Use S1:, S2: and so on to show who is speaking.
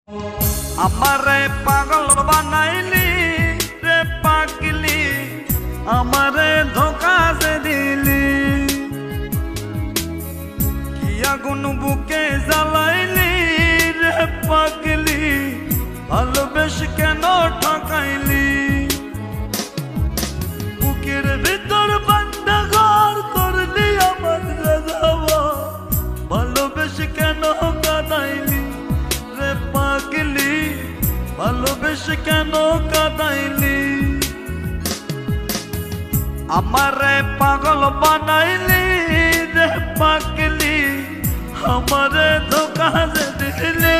S1: আমারে পাগল বানাইলি রে পাগলি, আমারে ধোকা যে দিলি। কি আগুন বুকে জ্বালাইলি রে পাগলি, ভালোবেস কেন ঠকাইলি। বুকের ভিতর বান্ধা ঘর করলি আমার রাজাবা, ভালোবেস কেন কাঁদাইলি রে পাগলি, ভালোবেস কেন কাঁদাইলি। আমারে পাগল বানাইলি রে পাগলি, আমারে ধোকা যে দিলি।